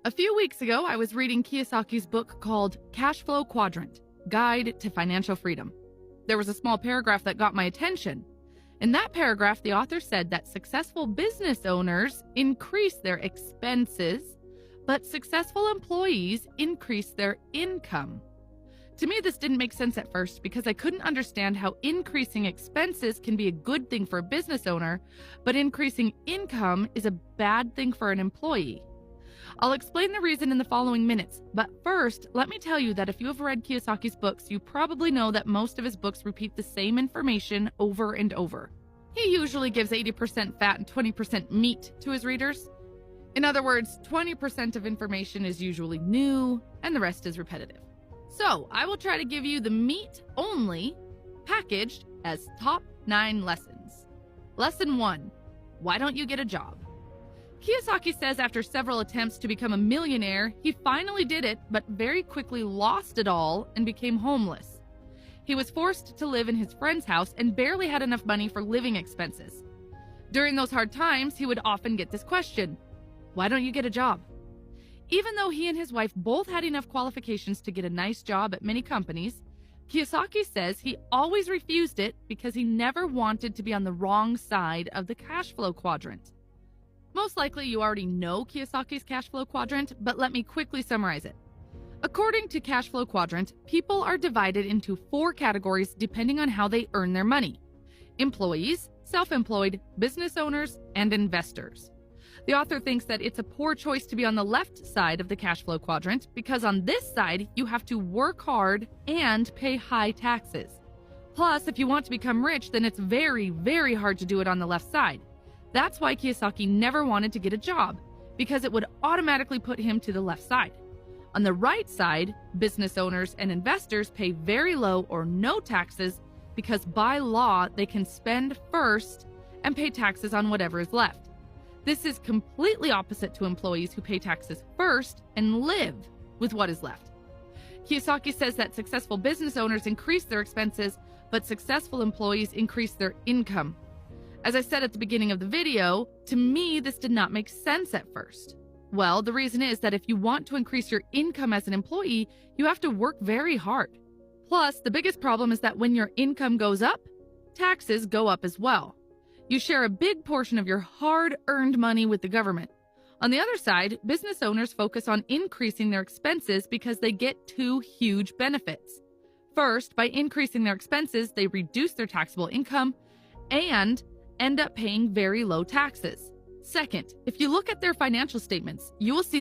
A few weeks ago, I was reading Kiyosaki's book called Cash Flow Quadrant Guide to Financial Freedom. There was a small paragraph that got my attention. In that paragraph, the author said that successful business owners increase their expenses, but successful employees increase their income. To me, this didn't make sense at first because I couldn't understand how increasing expenses can be a good thing for a business owner, but increasing income is a bad thing for an employee. I'll explain the reason in the following minutes, but first, let me tell you that if you have read Kiyosaki's books, you probably know that most of his books repeat the same information over and over. He usually gives 80% fat and 20% meat to his readers. In other words, 20% of information is usually new, and the rest is repetitive. So, I will try to give you the meat only, packaged as top 9 lessons. Lesson 1. Why don't you get a job? Kiyosaki says after several attempts to become a millionaire, he finally did it, but very quickly lost it all and became homeless. He was forced to live in his friend's house and barely had enough money for living expenses. During those hard times, he would often get this question: why don't you get a job? Even though he and his wife both had enough qualifications to get a nice job at many companies, Kiyosaki says he always refused it because he never wanted to be on the wrong side of the cash flow quadrant. Most likely you already know Kiyosaki's cash flow quadrant, but let me quickly summarize it. According to cash flow quadrant, people are divided into 4 categories depending on how they earn their money: employees, self-employed, business owners, and investors. The author thinks that it's a poor choice to be on the left side of the cash flow quadrant because on this side, you have to work hard and pay high taxes. Plus, if you want to become rich, then it's very, very hard to do it on the left side. That's why Kiyosaki never wanted to get a job, because it would automatically put him to the left side. On the right side, business owners and investors pay very low or no taxes because by law they can spend first and pay taxes on whatever is left. This is completely opposite to employees who pay taxes first and live with what is left. Kiyosaki says that successful business owners increase their expenses, but successful employees increase their income. As I said at the beginning of the video, to me, this did not make sense at first. Well, the reason is that if you want to increase your income as an employee, you have to work very hard. Plus, the biggest problem is that when your income goes up, taxes go up as well. You share a big portion of your hard-earned money with the government. On the other side, business owners focus on increasing their expenses because they get 2 huge benefits. First, by increasing their expenses, they reduce their taxable income and end up paying very low taxes. Second, if you look at their financial statements, you will see